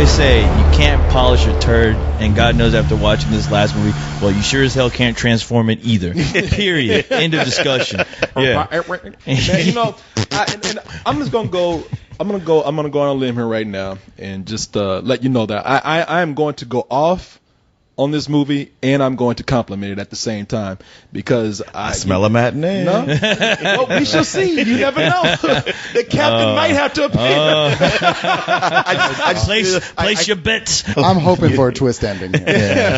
always say you can't polish a turd, and God knows after watching this last movie, well, you sure as hell can't transform it either. Period. End of discussion. Yeah. Man, you know, and I'm just gonna go. I'm gonna go on a limb here right now and just let you know that I am going to go off on this movie, and I'm going to compliment it at the same time because I smell a matinee. No, well, we shall see. You never know. The captain might have to appear. Place your bets. I'm hoping for a twist ending here.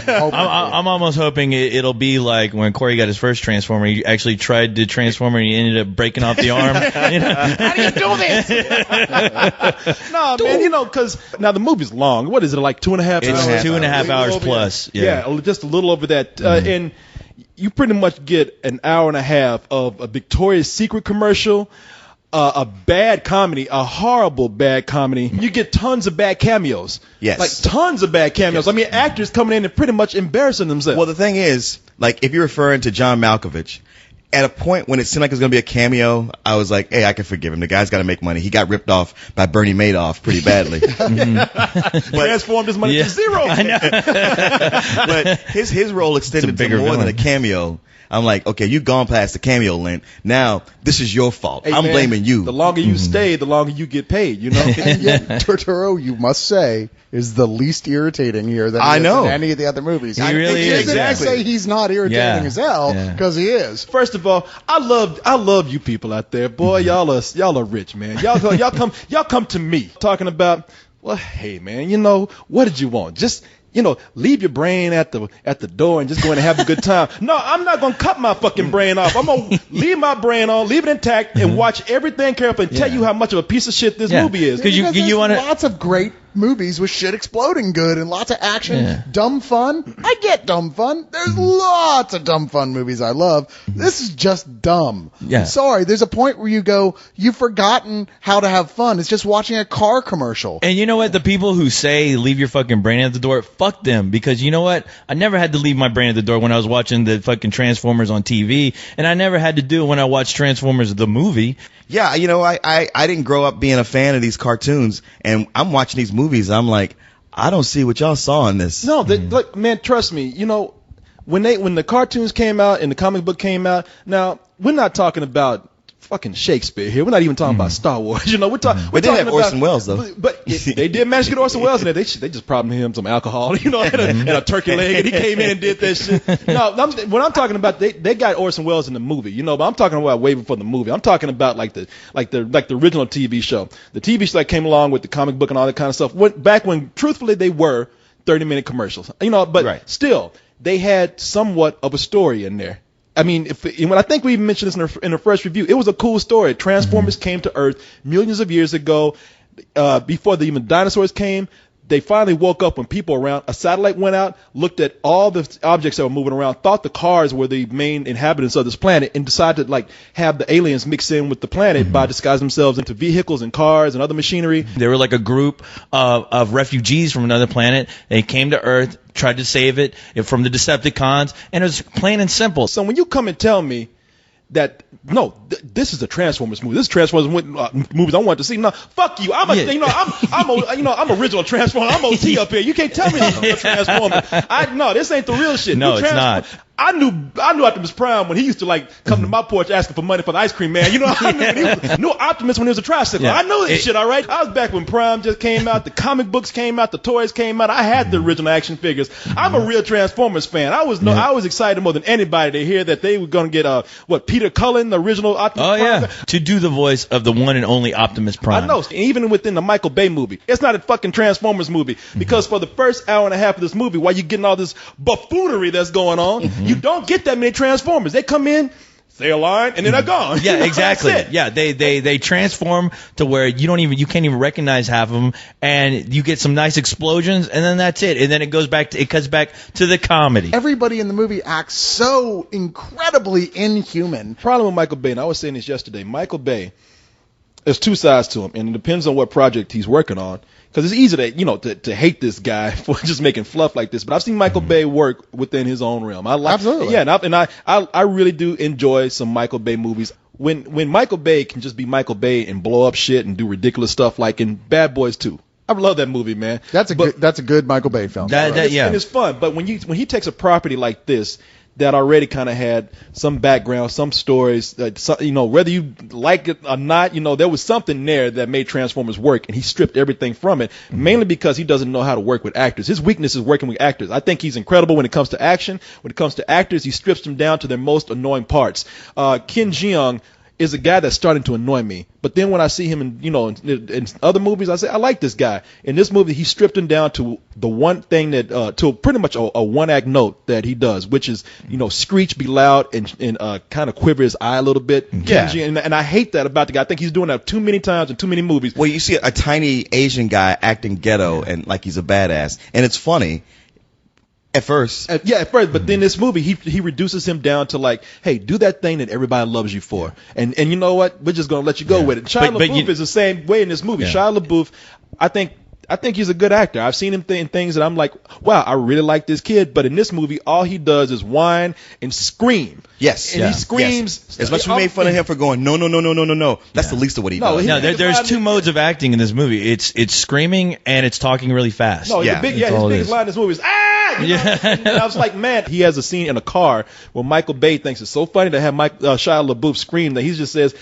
Yeah. I'm almost hoping it'll be like when Corey got his first Transformer. He actually tried to transform and he ended up breaking off the arm. You know? How do you do this? No, man. You know, because now the movie's long. What is it, like 2.5 hours? It's 2.5 hours plus. Yeah, just a little over that. And you pretty much get an hour and a half of a Victoria's Secret commercial, a bad comedy, a horrible bad comedy. You get tons of bad cameos. Yes. Like tons of bad cameos. Yes. I mean, actors coming in and pretty much embarrassing themselves. Well, the thing is, like, if you're referring to John Malkovich, at a point when it seemed like it was going to be a cameo, I was like, hey, I can forgive him. The guy's got to make money. He got ripped off by Bernie Madoff pretty badly. Transformed his money to zero. I know. But his role extended to more than a cameo. I'm like, okay, you've gone past the cameo length. Now, this is your fault. Hey, I'm man, blaming you. The longer you stay, the longer you get paid, you know? And yet, Turturro, you must say, is the least irritating here than he is in any of the other movies. He really is. Exactly. Say he's not irritating as hell, because he is. First of all, I love you people out there, boy. Y'all are rich, man. Y'all come to me talking about, well, hey, man, you know, what did you want? Just, you know, leave your brain at the door and just go in and have a good time. No, I'm not going to cut my fucking brain off. I'm going to leave my brain on, leave it intact, and watch everything carefully and tell you how much of a piece of shit this movie is. Because you want lots of great movies with shit exploding good and lots of action, dumb fun. I get dumb fun. There's lots of dumb fun movies I love. This is just dumb. Yeah. Sorry, there's a point where you go, you've forgotten how to have fun. It's just watching a car commercial. And you know what? The people who say leave your fucking brain at the door, fuck them. Because you know what? I never had to leave my brain at the door when I was watching the fucking Transformers on TV. And I never had to do it when I watched Transformers the movie. Yeah, you know, I didn't grow up being a fan of these cartoons, and I'm watching these movies, I'm like, I don't see what y'all saw in this. No, look, man, trust me, you know, when the cartoons came out and the comic book came out, now, we're not talking about fucking Shakespeare here. We're not even talking about Star Wars. You know, we're talking But they about have Orson Welles, though. But they did manage to get Orson Welles in there. They just promised him some alcohol, you know, and a turkey leg, and he came in and did that shit. No, when I'm talking about, they got Orson Welles in the movie, you know, but I'm talking about way before the movie. I'm talking about like the original TV show, the TV show that came along with the comic book and all that kind of stuff. Back when, truthfully, they were 30-minute commercials, you know, but still, they had somewhat of a story in there. I mean, when I think we even mentioned this in the first review, it was a cool story. Transformers came to Earth millions of years ago, before even dinosaurs came. They finally woke up when people around, a satellite went out, looked at all the objects that were moving around, thought the cars were the main inhabitants of this planet, and decided to like have the aliens mix in with the planet by disguising themselves into vehicles and cars and other machinery. They were like a group of refugees from another planet. They came to Earth, tried to save it from the Decepticons, and it was plain and simple. So when you come and tell me that this is a Transformers movie. This is Transformers movies I want to see. No, fuck you. I'm original Transformer. I'm OT up here. You can't tell me I'm a Transformer. No, this ain't the real shit. No, it's not. I knew Optimus Prime when he used to like come to my porch asking for money for the ice cream man. You know, I knew Optimus when he was a tricycle. I know this shit, all right? I was back when Prime just came out, the comic books came out, the toys came out. I had the original action figures. I'm a real Transformers fan. I was excited more than anybody to hear that they were going to get Peter Cullen, the original Optimus Prime. To do the voice of the one and only Optimus Prime. I know. Even within the Michael Bay movie, it's not a fucking Transformers movie because for the first hour and a half of this movie, while you're getting all this buffoonery that's going on, you don't get that many Transformers. They come in, say a line, and then they're gone. Yeah, exactly. Yeah, they transform to where you can't even recognize half of them, and you get some nice explosions, and then that's it. And then it cuts back to the comedy. Everybody in the movie acts so incredibly inhuman. Problem with Michael Bay, and I was saying this yesterday, Michael Bay, there's two sides to him, and it depends on what project he's working on. Because it's easy to hate this guy for just making fluff like this. But I've seen Michael Bay work within his own realm. Absolutely. Yeah, and I really do enjoy some Michael Bay movies. When Michael Bay can just be Michael Bay and blow up shit and do ridiculous stuff like in Bad Boys 2. I love that movie, man. That's a good Michael Bay film. Yeah. And it's fun. But when he takes a property like this that already kind of had some background, some stories, whether you like it or not, there was something there that made Transformers work, and he stripped everything from it, mainly because he doesn't know how to work with actors. His weakness is working with actors. I think he's incredible when it comes to action. When it comes to actors, he strips them down to their most annoying parts. Ken Jeong is a guy that's starting to annoy me. But then when I see him in other movies, I say, I like this guy. In this movie, he stripped him down to the one thing that, to pretty much a one-act note that he does, which is, screech, be loud, and kind of quiver his eye a little bit. Yeah. And I hate that about the guy. I think he's doing that too many times in too many movies. Well, you see a tiny Asian guy acting ghetto and like he's a badass, and it's funny. At first. But then this movie, he reduces him down to like, hey, do that thing that everybody loves you for. And you know what? We're just going to let you go with it. Shia LaBeouf is the same way in this movie. Yeah. Shia LaBeouf, I think he's a good actor. I've seen him in things that I'm like, wow, I really like this kid. But in this movie, all he does is whine and scream. Yes. And he screams. Yes. As much as we made fun of him for going, no. That's the least of what he does. No, there's two modes of acting in this movie. It's screaming and it's talking really fast. No, his biggest line in this movie is, and I was like, man, he has a scene in a car where Michael Bay thinks it's so funny to have Shia LaBeouf scream that he just says,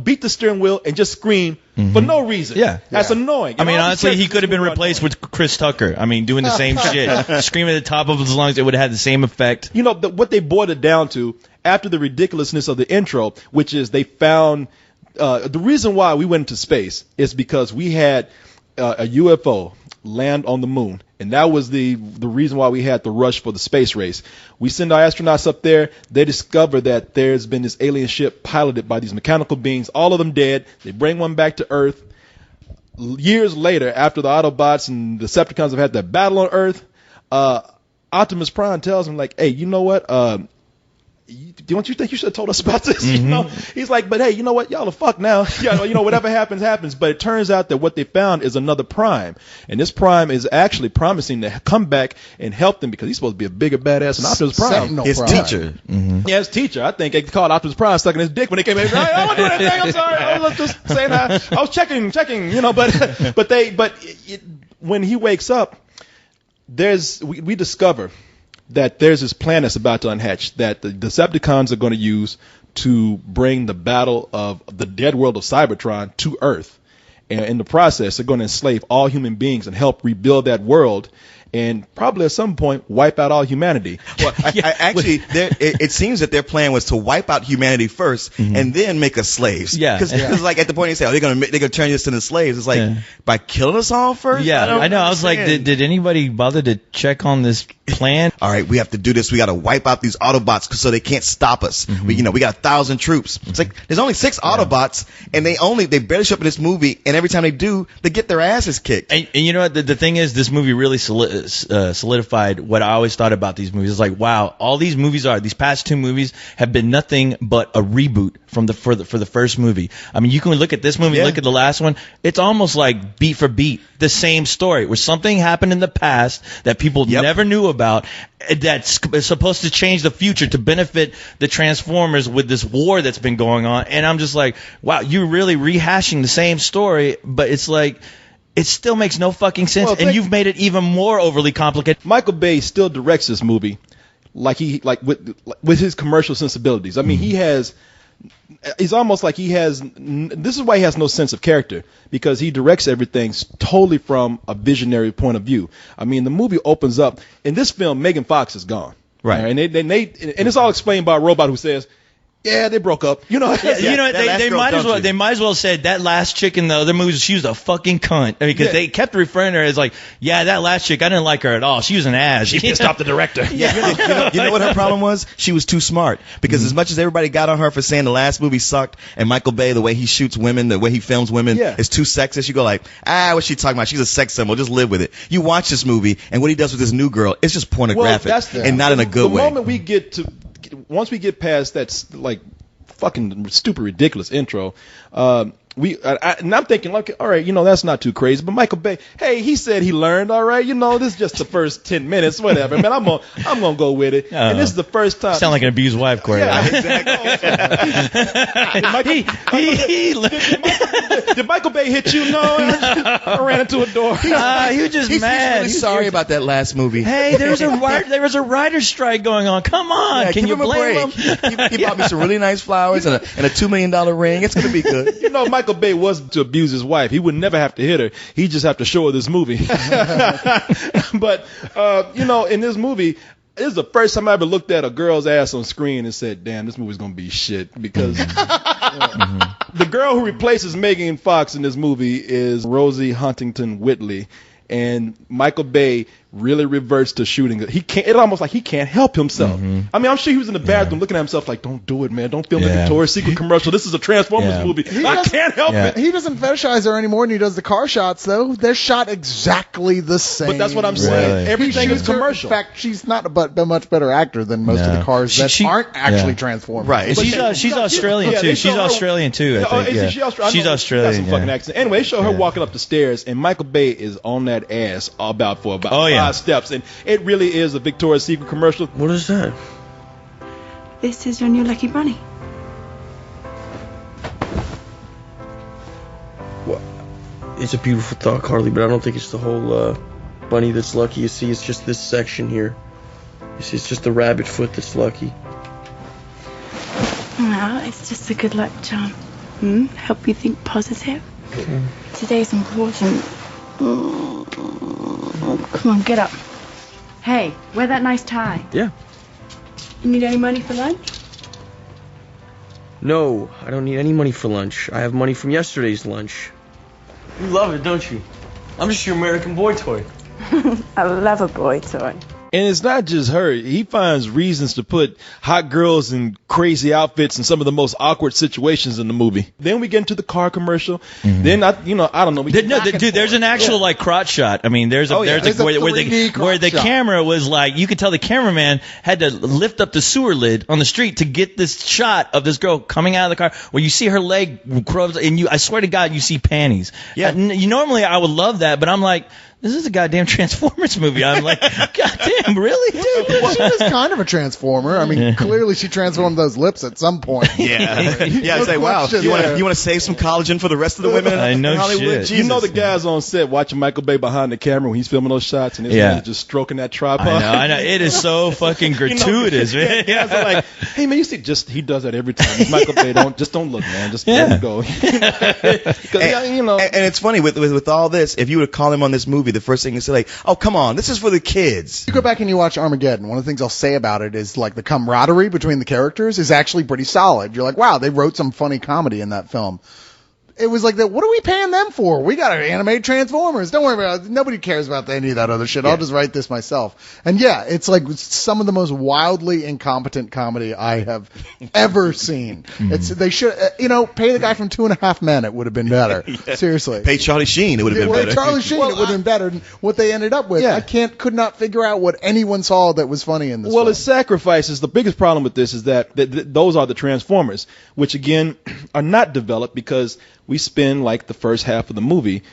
beat the steering wheel and just scream for no reason. Yeah. That's annoying. I mean, honestly, he could have been replaced with Chris Tucker. I mean, doing the same shit. Screaming at the top of his lungs, it would have had the same effect. What they boiled it down to, after the ridiculousness of the intro, which is they found the reason why we went into space is because we had a UFO land on the moon. And that was the reason why we had the rush for the space race. We send our astronauts up there. They discover that there's been this alien ship piloted by these mechanical beings, all of them dead. They bring one back to Earth. Years later, after the Autobots and the Decepticons have had their battle on Earth, Optimus Prime tells them, like, hey, you know what? Don't you think you should have told us about this? He's like, but hey, you know what? Y'all are fucked now. Whatever happens. But it turns out that what they found is another Prime. And this Prime is actually promising to come back and help them because he's supposed to be a bigger badass than Optimus Prime. His teacher. Yeah, his teacher. I think they called Optimus Prime sucking his dick when they came in. I don't do anything. I'm sorry. I was just saying I was checking, but when he wakes up, we discover that there's this plan that's about to unhatch that the Decepticons are going to use to bring the battle of the dead world of Cybertron to Earth. And in the process, they're going to enslave all human beings and help rebuild that world and probably at some point wipe out all humanity. Well, it seems that their plan was to wipe out humanity first and then make us slaves. Yeah. Because like at the point they say, they're gonna turn us into slaves. It's like by killing us all first. Yeah, I know. I was like, did anybody bother to check on this plan? All right, we have to do this. We got to wipe out these Autobots so they can't stop us. We got 1,000 troops. It's like there's only 6 Autobots, and they barely show up in this movie. And every time they do, they get their asses kicked. And you know what? The thing is, this movie really solidified what I always thought about these movies. It's like, wow, all these movies these past 2 movies have been nothing but a reboot for the first movie. I mean, you can look at this movie, look at the last one. It's almost like beat for beat the same story, where something happened in the past that people never knew about, that's supposed to change the future to benefit the Transformers with this war that's been going on. And I'm just like, wow, you're really rehashing the same story, but it's like, it still makes no fucking sense, and you've made it even more overly complicated. Michael Bay still directs this movie with his commercial sensibilities. I mean, he's almost like this is why he has no sense of character, because he directs everything totally from a visionary point of view. I mean, the movie opens up, in this film, Megan Fox is gone. Right. And it's all explained by a robot who says, yeah, they broke up. They might as well said that last chick in the other movies, she was a fucking cunt, because they kept referring to her as like, yeah, that last chick, I didn't like her at all. She was an ass. She pissed off the director. You know what her problem was? She was too smart, because as much as everybody got on her for saying the last movie sucked, and Michael Bay, the way he shoots women, the way he films women is too sexist, you go like, what's she talking about? She's a sex symbol. Just live with it. You watch this movie, and what he does with this new girl, it's just pornographic, and not in a good way. The moment once we get past that, like, fucking stupid, ridiculous intro, and I'm thinking, like, all right, that's not too crazy. But Michael Bay, hey, he said he learned, all right, this is just the first 10 minutes, whatever, man. I'm gonna go with it. And this is the first time. Sound like an abused wife, Corey. Yeah, exactly. Did Michael Bay hit you? No, I ran into a door. He was just mad. He's really sorry about that last movie. Hey, there was a writer's strike going on. Come on, yeah, can you blame him? He bought me some really nice flowers and a $2 million ring. It's gonna be good. Michael Bay was to abuse his wife. He would never have to hit her. He just have to show her this movie. But in this movie, this is the first time I ever looked at a girl's ass on screen and said, damn, this movie's going to be shit. Because the girl who replaces Megan Fox in this movie is Rosie Huntington Whiteley. And Michael Bay really reverts to shooting. It's almost like he can't help himself. I mean, I'm sure he was in the bathroom looking at himself like, don't do it, man. Don't film the Victoria's Secret commercial. This is a Transformers movie. I can't help it. He doesn't fetishize her anymore than he does the car shots, though. They're shot exactly the same. But that's what I'm saying. Really? Everything is commercial. In fact, she's not a much better actor than most of the cars that aren't actually Transformers. Right. She's Australian, too. She's Australian, too, I think. She's Australian. She's Australian, some fucking accent. Anyway, they show her walking up the stairs, and Michael Bay is on that ass for about 5 steps. And it really is a Victoria's Secret commercial. What is that? This is your new lucky bunny. What? It's a beautiful thought, Carly, but I don't think it's the whole bunny that's lucky. You see, it's just this section here. You see, it's just the rabbit foot that's lucky. Well, it's just a good luck charm. Help you think positive. Today's important. Come on, get up. Hey, wear that nice tie. Yeah. You need any money for lunch? No, I don't need any money for lunch. I have money from yesterday's lunch. You love it, don't you? I'm just your American boy toy. I love a boy toy. And it's not just her. He finds reasons to put hot girls in crazy outfits in some of the most awkward situations in the movie. Then we get into the car commercial. Then I don't know. Dude, there's an actual crotch shot. I mean, where the camera was like, you could tell the cameraman had to lift up the sewer lid on the street to get this shot of this girl coming out of the car where you see her leg curves, and I swear to God, you see panties. Yeah. Normally I would love that, but I'm like, this is a goddamn Transformers movie. I'm like, goddamn, really, dude? Well, she was kind of a Transformer. I mean, clearly she transformed those lips at some point. Yeah. It's like, wow, you want to save some collagen for the rest of the women in Hollywood? Shit. Jesus. The guys on set watching Michael Bay behind the camera when he's filming those shots, and his man is just stroking that tripod. I know. It is so fucking gratuitous, man. Guys are like, hey, man, you see, he does that every time. Michael Bay, don't look, man. Just let it go. And it's funny, with all this, if you were to call him on this movie, the first thing you say, like, oh, come on, this is for the kids. You go back and you watch Armageddon, one of the things I'll say about it is, like, the camaraderie between the characters is actually pretty solid. You're like, wow, they wrote some funny comedy in that film. It was like that. What are we paying them for? We got to animate Transformers. Don't worry about it. Nobody cares about any of that other shit. I'll just write this myself. And yeah, it's like some of the most wildly incompetent comedy I have ever seen. They should, pay the guy from 2.5 Men. It would have been better. Seriously. Pay Charlie Sheen. It would have been better. Charlie Sheen. It would have been better than what they ended up with. I could not figure out what anyone saw that was funny in this. Well, film. it sacrifices. The biggest problem with this is that those are the Transformers, which again are not developed because we spend like the first half of the movie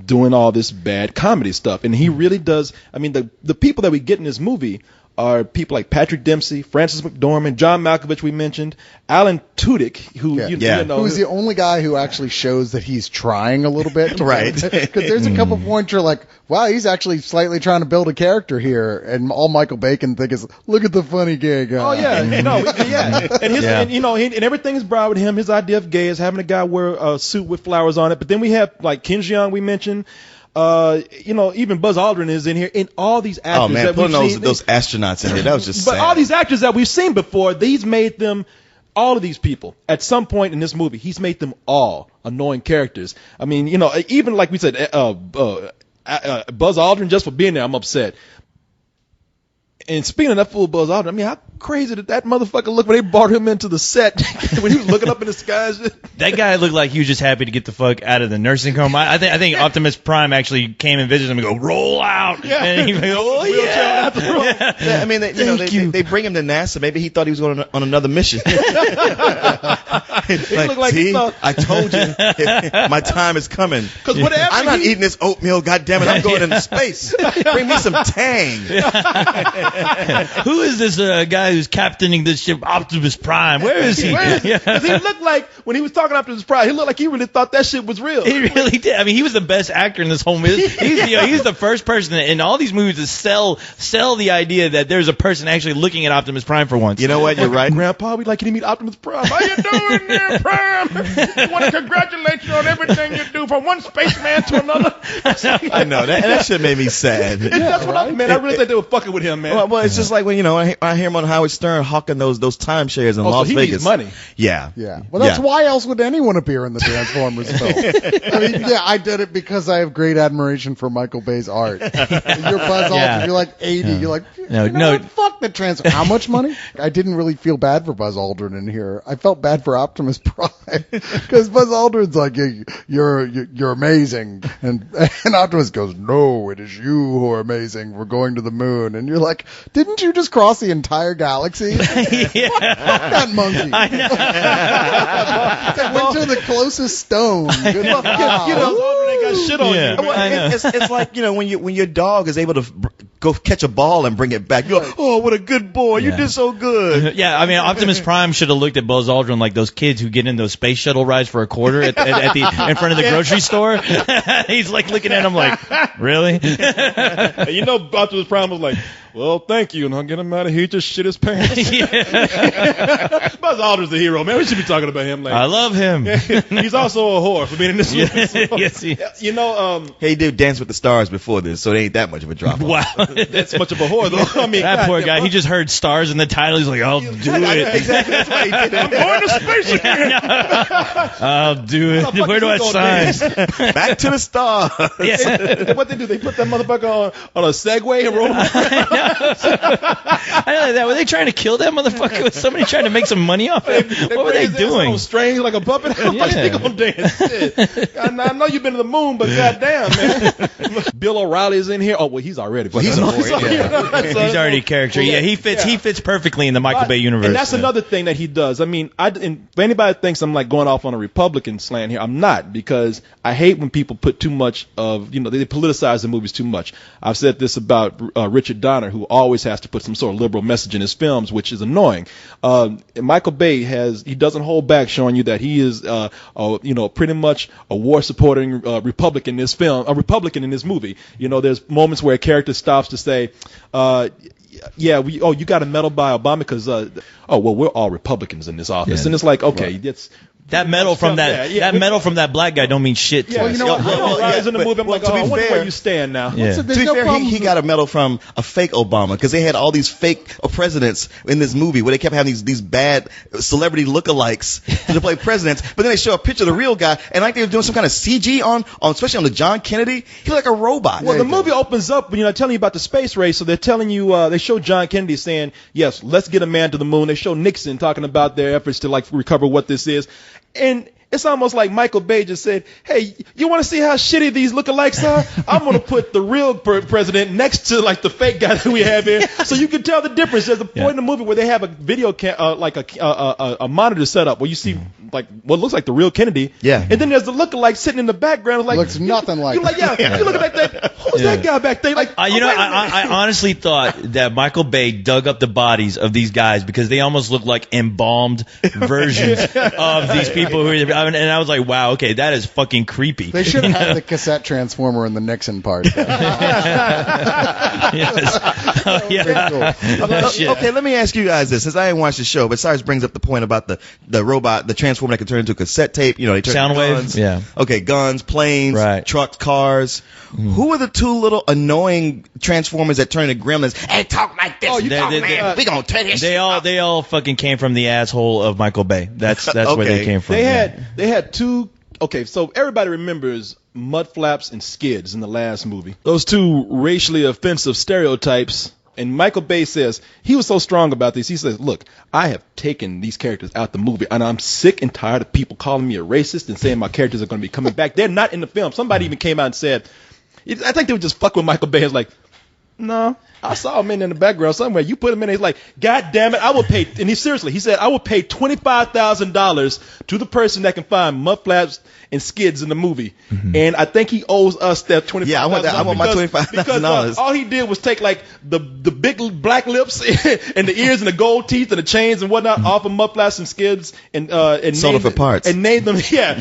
doing all this bad comedy stuff. And he really does. I mean, the people that we get in this movie are people like Patrick Dempsey, Francis McDormand, John Malkovich we mentioned, Alan Tudyk, who's the only guy who actually shows that he's trying a little bit. Right. Because there's a couple points you're like, wow, he's actually slightly trying to build a character here. And all Michael Bay can think is, look at the funny gay guy. Oh, yeah. And everything is broad with him. His idea of gay is having a guy wear a suit with flowers on it. But then we have like Ken Jeong we mentioned. Even Buzz Aldrin is in here, and all these actors. Oh man, that putting we've seen, those astronauts in here, that was just sad. But all these actors that we've seen before, these made them, all of these people, at some point in this movie, he's made them all annoying characters. I mean, even like we said, Buzz Aldrin, just for being there, I'm upset. And speaking of that fool Buzz Aldrin, I mean, crazy did that motherfucker look when they brought him into the set when he was looking up in the skies? That guy looked like he was just happy to get the fuck out of the nursing home. I think Optimus Prime actually came and visited him and go, roll out. Yeah. And he went, oh, yeah. Yeah, I mean, they bring him to NASA. Maybe he thought he was going on another mission. See, I told you, my time is coming. I'm not eating this oatmeal, goddammit. I'm going into space. Bring me some Tang. Who is this guy who's captaining this ship, Optimus Prime? Where is he? Because he looked like, when he was talking to Optimus Prime, he looked like he really thought that shit was real. He really did. I mean, he was the best actor in this whole movie. He's the first person in all these movies to sell the idea that there's a person actually looking at Optimus Prime for once. You know what? You're right. Grandpa, we'd like you to meet Optimus Prime. How you doing there, Prime? I want to congratulate you on everything you do from one spaceman to another. I know. That shit made me sad. That's what I really think they were fucking with him, man. Well, it's just like when, I hear him on Howard Stern hawking those timeshares in Las so he Vegas. needs money. Yeah. Yeah. Well, that's why else would anyone appear in the Transformers film? I mean, yeah, I did it because I have great admiration for Michael Bay's art. You're Buzz Aldrin. You're like 80. You're like, no. Fuck the Transformers. How much money? I didn't really feel bad for Buzz Aldrin in here. I felt bad for Optimus Prime because Buzz Aldrin's like, you're amazing, and Optimus goes, no, it is you who are amazing. We're going to the moon, and you're like, didn't you just cross the entire galaxy? Fuck that monkey. I know. Went to the closest stone. Good luck. Aldrin ain't got shit on you. Well, it's like, when your dog is able to go catch a ball and bring it back. You're like, oh, what a good boy. You did so good. Yeah, I mean, Optimus Prime should have looked at Buzz Aldrin like those kids who get in those space shuttle rides for a quarter in front of the grocery store. He's like looking at him like, really? And Optimus Prime was like, well, thank you, and I'll get him out of here. He just shit his pants. Buzz Aldrin's the hero, man. We should be talking about him. I love him. He's also a whore for being in this movie. Yes, he is. He did Dance with the Stars before this, so it ain't that much of a drop. Wow. That's much of a whore, though. I mean, that poor guy, he just heard stars in the title. He's like, I'll do it. Exactly. That's why he did it. I'm going to space again. I'll do it. Where do I sign? Back to the stars. Yeah. What they do? They put that motherfucker on a Segway and roll him. I know that. Were they trying to kill that motherfucker? Was somebody trying to make some money off him? What were they doing? On strings like a puppet. How the fuck they gonna dance? Shit. I know you've been to the moon, but goddamn, man. Bill O'Reilly's in here. Oh well, he's already. Well, he's already a character. Yeah, he fits perfectly in the Michael Bay universe. And that's another thing that he does. I mean, if anybody thinks I'm like going off on a Republican slant here, I'm not, because I hate when people put too much of, they politicize the movies too much. I've said this about Richard Donner, who always has to put some sort of liberal message in his films, which is annoying. Michael Bay he doesn't hold back showing you that he is, pretty much a war-supporting Republican in this film, a Republican in this movie. There's moments where a character stops to say, you got a medal by Obama because, we're all Republicans in this office. And it's like, okay, it's... That medal from that medal from that black guy don't mean shit to us. In the movie, I'm like, I wonder where you stand now. Yeah. To be fair, he got a medal from a fake Obama, because they had all these fake presidents in this movie where they kept having these bad celebrity lookalikes to play presidents, but then they show a picture of the real guy, and like they were doing some kind of CG on especially on the John Kennedy. He looked like a robot. Well, the movie opens up, telling you about the space race, so they're telling you, they show John Kennedy saying, yes, let's get a man to the moon. They show Nixon talking about their efforts to recover what this is. And it's almost like Michael Bay just said, hey, you want to see how shitty these lookalikes are? I'm going to put the real president next to the fake guy that we have here, so you can tell the difference. There's a point in the movie where they have a video a monitor set up where you see what looks like the real Kennedy. Yeah. And then there's the lookalike sitting in the background. Looks nothing like. You're like, you look at that. Who's that guy back there? I honestly thought that Michael Bay dug up the bodies of these guys because they almost look like embalmed versions of these people who are. And I was like, wow, okay, that is fucking creepy. They should have had the cassette transformer in the Nixon part. Yes. Oh, yeah. Cool. Okay, let me ask you guys this, since I didn't watch the show, but Cyrus brings up the point about the robot, the transformer that can turn into a cassette tape. They turn sound guns. wave. Yeah. Okay, guns, planes, right. trucks, cars. Who are the two little annoying transformers that turn into gremlins? Hey, talk like this. We gonna turn this. They all fucking came from the asshole of Michael Bay. That's where they came from. They had two. Okay, so everybody remembers Mudflaps and Skids in the last movie. Those two racially offensive stereotypes And Michael Bay says, he was so strong about this. He says, look, I have taken these characters out the movie, and I'm sick and tired of people calling me a racist and saying my characters are going to be coming back. They're not in the film. Somebody even came out and said, I think they would just fuck with Michael Bay. It's like, no, I saw him in the background somewhere. You put him in. He's like, God damn it, I will pay. And he said, I will pay $25,000 to the person that can find mud flaps and skids in the movie. And I think he owes us that $25,000. Yeah, I want my $25,000. Because all he did was take like the big black lips and the ears and the gold teeth and the chains and whatnot off of mud flaps and skids and sold it for parts and named them. Yeah,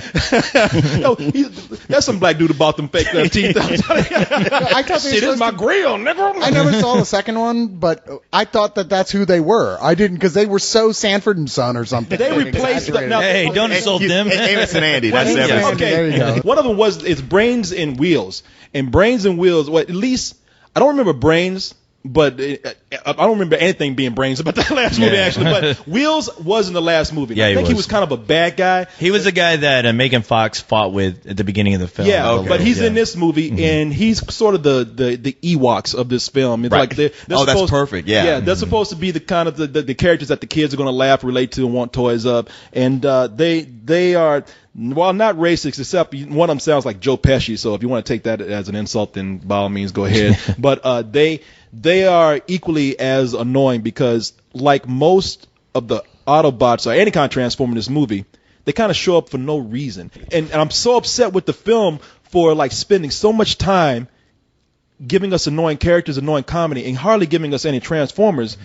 no, there's some black dude who bought them fake teeth. I thought Shit is my grill, nigga. I never saw the second one, but I thought that's who they were. I didn't, because they were so Sanford and Son or something. They replaced them. Now, Hey, don't insult them. Amos and Andy. That's everything. Okay, There you go. one of them it's Brains and Wheels, and Brains and Wheels. Well, at least I don't remember Brains, but I don't remember anything being Brains about that last movie actually. But Wheels was in the last movie. Yeah, I think he he was kind of a bad guy. He was the guy that Megan Fox fought with at the beginning of the film. Yeah, but he's in this movie, and he's sort of the Ewoks of this film. It's like they're that's perfect. Yeah, they're supposed to be the kind of the characters that the kids are going to laugh, relate to, and want toys of. And they are, while not racist, except one of them sounds like Joe Pesci. So if you want to take that as an insult, then by all means go ahead. But they are equally as annoying because, like most of the Autobots or any kind of Transformer in this movie, they kind of show up for no reason. And I'm so upset with the film for like spending so much time giving us annoying characters, annoying comedy, and hardly giving us any Transformers,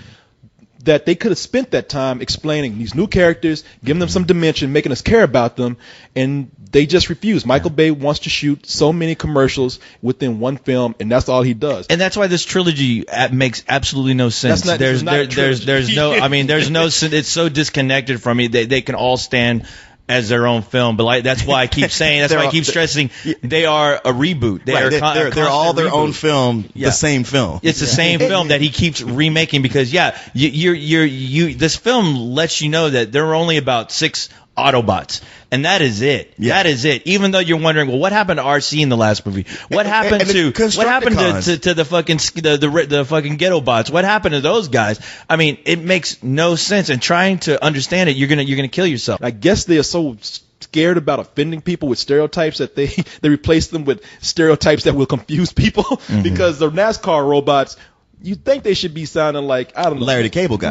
that they could have spent that time explaining these new characters, giving them some dimension, making us care about them, and they just refuse. Michael Bay wants to shoot so many commercials within one film, and that's all he does. And that's why this trilogy makes absolutely no sense. There's no. I mean, there's no. It's so disconnected from me. They can all stand as their own film, but like that's why I keep saying, that's why I keep stressing, they are a reboot. They're all their own film, the same film. It's the same film that he keeps remaking because this film lets you know that there are only about 6 Autobots. And that is it. Yeah. That is it. Even though you're wondering, well, what happened to RC in the last movie? What happened to the fucking ghetto bots? What happened to those guys? I mean, it makes no sense. And trying to understand it, you're gonna kill yourself. I guess they are so scared about offending people with stereotypes that they replace them with stereotypes that will confuse people because the NASCAR robots, you think they should be sounding like, I don't know, Larry the Cable Guy.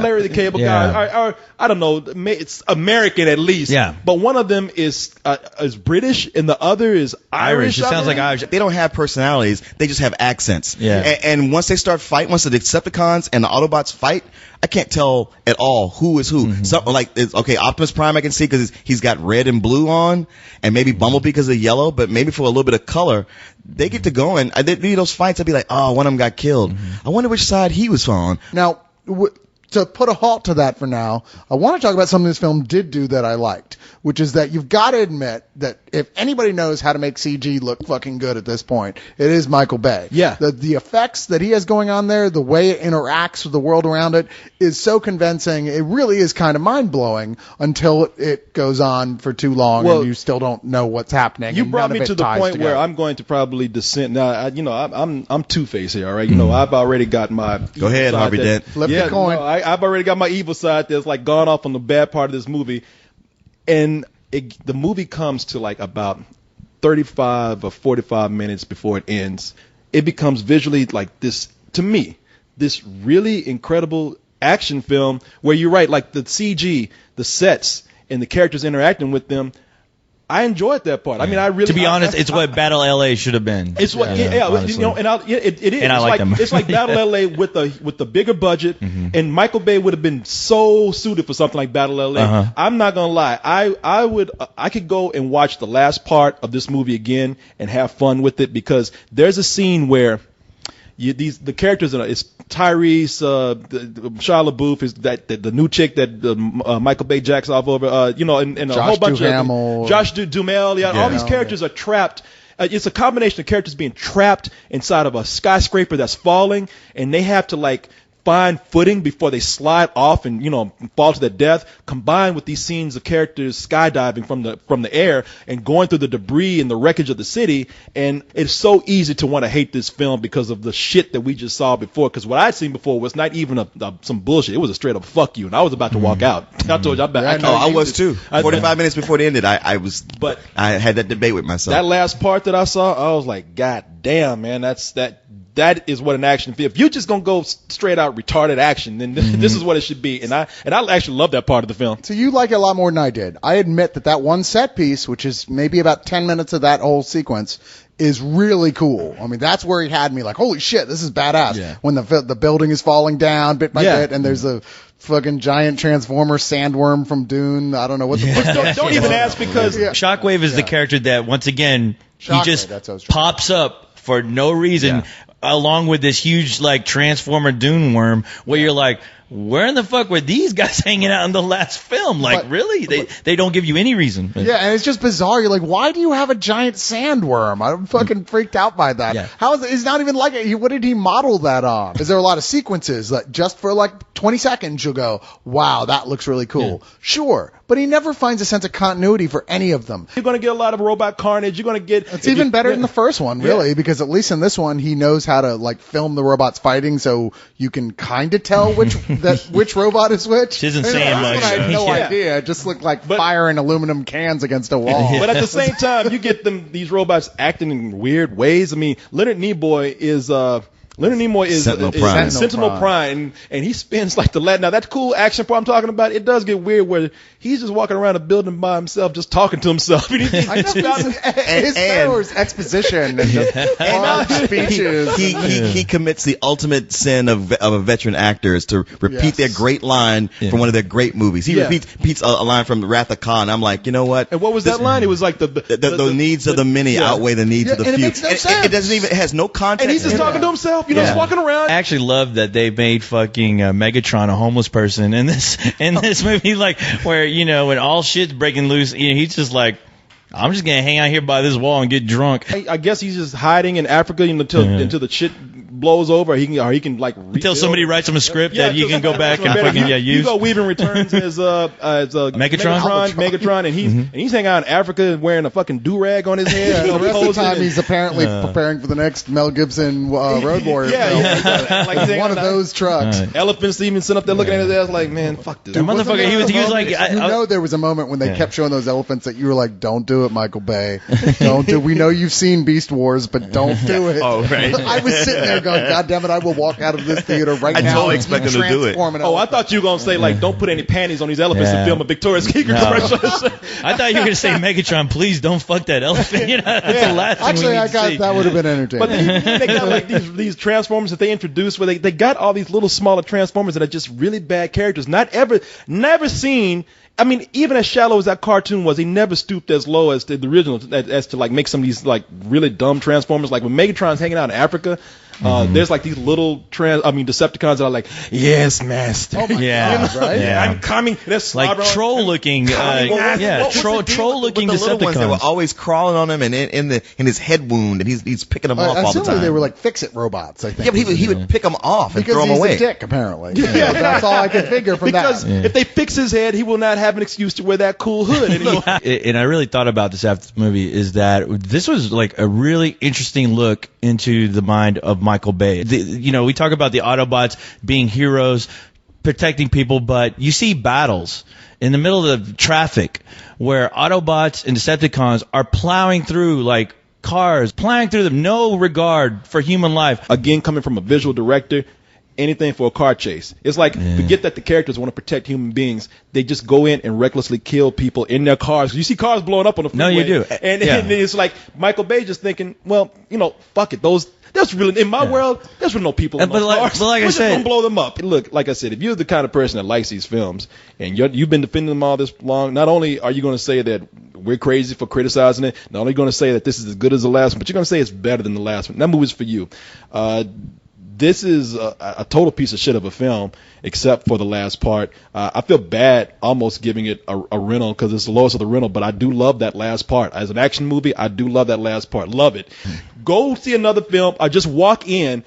Or I don't know, it's American at least. Yeah. But one of them is British and the other is Irish. It sounds like Irish. They don't have personalities. They just have accents. Yeah. And once they start fighting, once the Decepticons and the Autobots fight, I can't tell at all who is who. Mm-hmm. So, like, Optimus Prime I can see because he's got red and blue on, and maybe Bumblebee because of yellow, but maybe for a little bit of color, they get to going. Those fights, I'd be like, oh, one of them got killed. I wonder which side he was on. Now, to put a halt to that for now, I want to talk about something this film did do that I liked, which is that you've got to admit that if anybody knows how to make CG look fucking good at this point, it is Michael Bay. Yeah. The effects that he has going on there, the way it interacts with the world around it is so convincing. It really is kind of mind-blowing until it goes on for too long and you still don't know what's happening. You brought me to the point where I'm going to probably dissent. Now, I'm Two-Face here, all right? You know, I've already got my... Go ahead, Harvey Dent. Flip the coin. No, I've already got my evil side that's like gone off on the bad part of this movie. And the movie comes to like about 35 or 45 minutes before it ends. It becomes visually like this, to me, this really incredible action film where you're right, like the CG, the sets, and the characters interacting with them. I enjoyed that part. I mean, I really. To be honest, it's what Battle LA should have been. It's what, it is. And I like them. It's like Battle LA with the bigger budget, and Michael Bay would have been so suited for something like Battle LA. I'm not gonna lie, I could go and watch the last part of this movie again and have fun with it because there's a scene where the characters it's Tyrese, Shia LaBeouf is the new chick that Michael Bay jacks off over, and a whole bunch of Josh Duhamel, all these characters are trapped. It's a combination of characters being trapped inside of a skyscraper that's falling, and they have to like find footing before they slide off and fall to their death, combined with these scenes of characters skydiving from the air and going through the debris and the wreckage of the city. And it's so easy to want to hate this film because of the shit that we just saw before. Because what I'd seen before was not even some bullshit. It was a straight up fuck you, and I was about to walk out. I told you I was too. 45 minutes before it ended, I had that debate with myself. That last part that I saw, I was like, God damn, man, that is what an action film. If you're just gonna go straight out retarded action, then this is what it should be. And I actually love that part of the film. So you like it a lot more than I did. I admit that one set piece, which is maybe about 10 minutes of that whole sequence, is really cool. I mean, that's where he had me like, holy shit, this is badass. Yeah. When the building is falling down bit by bit, and there's a fucking giant transformer sandworm from Dune. I don't know what the fuck. Don't even ask, because Shockwave is the character that, once again, he just pops up for no reason, along with this huge like Transformer Dune worm, where you're like, where in the fuck were these guys hanging out in the last film? Like, really? They don't give you any reason. Yeah, and it's just bizarre. You're like, why do you have a giant sandworm? I'm fucking freaked out by that. Yeah. How is it? It's not even like it. What did he model that on? Is there a lot of sequences that just for like 20 seconds you'll go, wow, that looks really cool? Yeah. Sure. But he never finds a sense of continuity for any of them. You're going to get a lot of robot carnage. You're going to get... It's even better than the first one, really, because at least in this one, he knows how to like film the robots fighting, so you can kind of tell which robot is which. Which isn't saying much. I had no idea. It just looked like firing aluminum cans against a wall. But at the same time, you get these robots acting in weird ways. I mean, Leonard Nimoy is Sentinel Prime, and he spends like the last. Now that cool action part I'm talking about, it does get weird where he's just walking around a building by himself, just talking to himself. His Star exposition and just long speeches. He commits the ultimate sin of a veteran actor is to repeat their great line from one of their great movies. He repeats a line from Wrath of Khan. I'm like, you know what? And what was that line? It was like the needs of the many outweigh the needs of the few. It makes no sense. It doesn't even. It has no context. And he's just talking to himself. Just walking around. I actually love that they made fucking Megatron a homeless person in this movie, like where when all shit's breaking loose, he's just like, I'm just gonna hang out here by this wall and get drunk. I guess he's just hiding in Africa until the shit blows over. He can like until somebody writes him a script that you can go back and fucking use. Hugo Weaving returns as Megatron, and he's hanging out in Africa wearing a fucking do-rag on his head. The rest of the time he's apparently preparing for the next Mel Gibson Road Warrior film. Like one of those trucks. Elephants even sitting up there looking at his ass like, man, fuck this. That motherfucker, he was like, there was a moment when they kept showing those elephants that you were like, don't do it, Michael Bay. Don't do. We know you've seen Beast Wars, but don't do it. Oh, right. I was sitting there going, God damn it, I will walk out of this theater right now. I totally expected him to do it. I thought you were going to say, like, don't put any panties on these elephants and film a Victoria's Secret commercial. I thought you were going to say, Megatron, please don't fuck that elephant. That's the last thing we need to see. That would have been entertaining. But they got like these Transformers that they introduced where they got all these little smaller Transformers that are just really bad characters. Never seen. I mean, even as shallow as that cartoon was, he never stooped as low as the original, as to like make some of these like really dumb Transformers. Like when Megatron's hanging out in Africa, there's like these little Decepticons that are like, yes, master. Oh my God, right? Yeah. I'm coming. That's like troll-looking, troll-looking the little ones, they were Decepticons. always crawling on him and in his head wound, and he's picking them off all the time. They were like fix-it robots, I think. Yeah, but he would pick them off and throw them away. Because he's a dick, apparently. Yeah, that's all I could figure from because if they fix his head, he will not have an excuse to wear that cool hood anymore. And I really thought about this after the movie, is that this was like a really interesting look into the mind of Michael Bay. We talk about the Autobots being heroes, protecting people, but you see battles in the middle of the traffic where Autobots and Decepticons are plowing through like cars, plowing through them, no regard for human life. Again, coming from a visual director, anything for a car chase. It's like, forget that the characters want to protect human beings. They just go in and recklessly kill people in their cars. You see cars blowing up on the freeway. No, you do. And it's like Michael Bay just thinking, well, fuck it. There's really, in my world, there's really no people in those cars. But like We're I just said, gonna blow them up. Look, like I said, if you're the kind of person that likes these films and you've been defending them all this long, not only are you going to say that we're crazy for criticizing it, not only going to say that this is as good as the last one, but you're going to say it's better than the last one. That movie's for you. This is a total piece of shit of a film, except for the last part. I feel bad almost giving it a rental because it's the lowest of the rental, but I do love that last part. As an action movie, I do love that last part. Love it. Go see another film or just walk in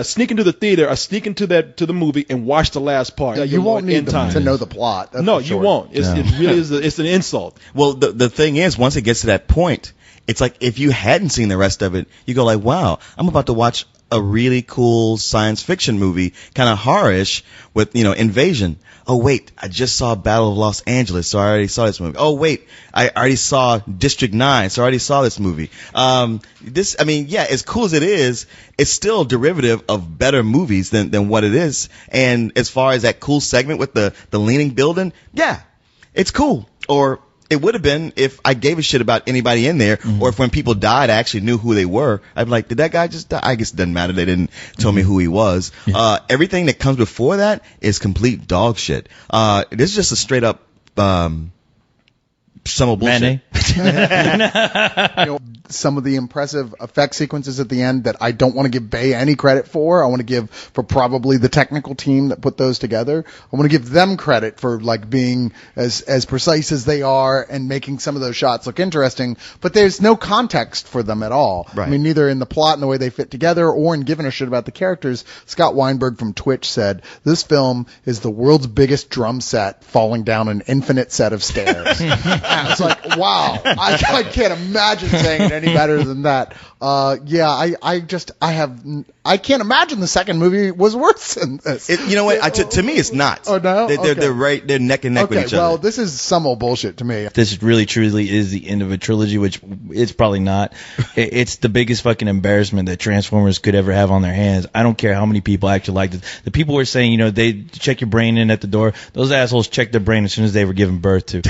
sneak into the theater or sneak into the movie and watch the last part. You won't need to know the plot. That's No, for sure. you won't. It really is. It's an insult. Well, the thing is, once it gets to that point, it's like if you hadn't seen the rest of it, you go like, wow, I'm about to watch a really cool science fiction movie, kind of horror-ish with, invasion. Oh, wait, I just saw Battle of Los Angeles, so I already saw this movie. Oh, wait, I already saw District 9, so I already saw this movie. As cool as it is, it's still a derivative of better movies than what it is. And as far as that cool segment with the leaning building, yeah, it's cool. Or it would have been if I gave a shit about anybody in there, or if when people died, I actually knew who they were. I'd be like, did that guy just die? I guess it doesn't matter. They didn't tell me who he was. Yeah. Everything that comes before that is complete dog shit. This is just a straight up some of bullshit. Some of the impressive effect sequences at the end that I don't want to give Bay any credit for. I want to give for probably the technical team that put those together. I want to give them credit for like being as precise as they are and making some of those shots look interesting, but there's no context for them at all. Right. I mean, neither in the plot and the way they fit together or in giving a shit about the characters. Scott Weinberg from Twitch said, this film is the world's biggest drum set falling down an infinite set of stairs. And it's like, wow, I can't imagine saying it any better than that. I can't imagine the second movie was worse than this. You know what? To me, it's not. Oh no, they're neck and neck with each other. Well, this is some old bullshit to me. This really truly is the end of a trilogy, which it's probably not. It's the biggest fucking embarrassment that Transformers could ever have on their hands. I don't care how many people actually liked it. The people were saying, they check your brain in at the door. Those assholes checked their brain as soon as they were given birth to. And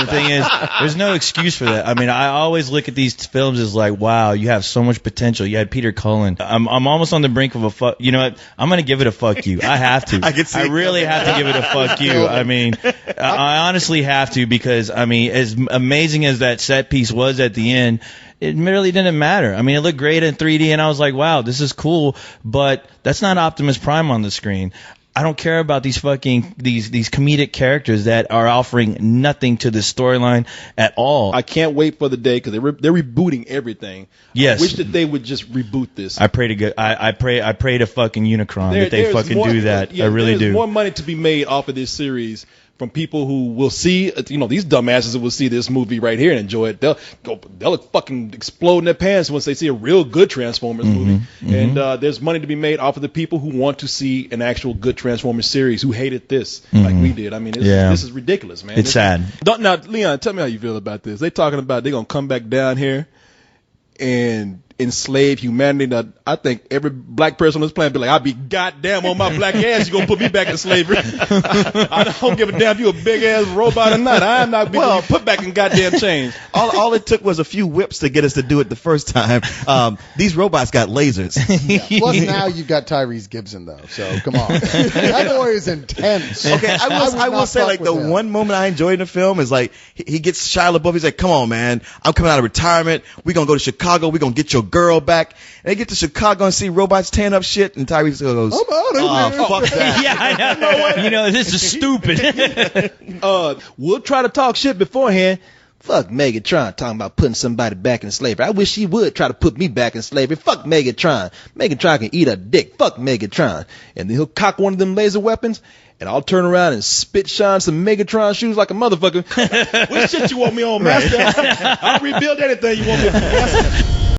the thing is, there's no excuse for that. I mean, I always look at these films as like, wow, you have so much potential. You had Peter Cullen. I'm almost on the brink of a fuck. You know what? I'm gonna give it a fuck you. I have to. I really have to give it a fuck you. I mean, I honestly have to, because I mean, as amazing as that set piece was at the end, it really didn't matter. I mean, it looked great in 3D, and I was like, wow, this is cool, but that's not Optimus Prime on the screen. I don't care about these comedic characters that are offering nothing to the storyline at all. I can't wait for the day, because they're rebooting everything. Yes. I wish that they would just reboot this. I pray to I pray to fucking Unicron that they fucking do that. I really do. There's more money to be made off of this series from people who will see, these dumbasses who will see this movie right here and enjoy it. They'll fucking explode in their pants once they see a real good Transformers movie. And there's money to be made off of the people who want to see an actual good Transformers series, who hated this like we did. I mean, this is ridiculous, man. It's sad. Now, Leon, tell me how you feel about this. They talking about they're gonna come back down here and enslave humanity. Now, I think every black person on this planet be like, I'll be goddamn on my black ass, you gonna put me back in slavery. I don't give a damn if you a big ass robot or not. I'm not being put back in goddamn chains. All it took was a few whips to get us to do it the first time. These robots got lasers. Yeah. Plus now you've got Tyrese Gibson though, so come on. That boy is intense. Okay, I will say, like, the one moment I enjoyed in the film is like he gets Shia LaBeouf. He's like, come on, man, I'm coming out of retirement. We're gonna go to Chicago. We're gonna get your girl back. And they get to Chicago and see robots tearing up shit, and Tyrese goes, I'm out of here. Fuck that. Yeah, I know. This is stupid. We'll try to talk shit beforehand. Fuck Megatron talking about putting somebody back in slavery. I wish he would try to put me back in slavery. Fuck Megatron. Megatron can eat a dick. Fuck Megatron. And then he'll cock one of them laser weapons, and I'll turn around and spit shine some Megatron shoes like a motherfucker. What shit you want me on, master? I'll rebuild anything you want me to, master.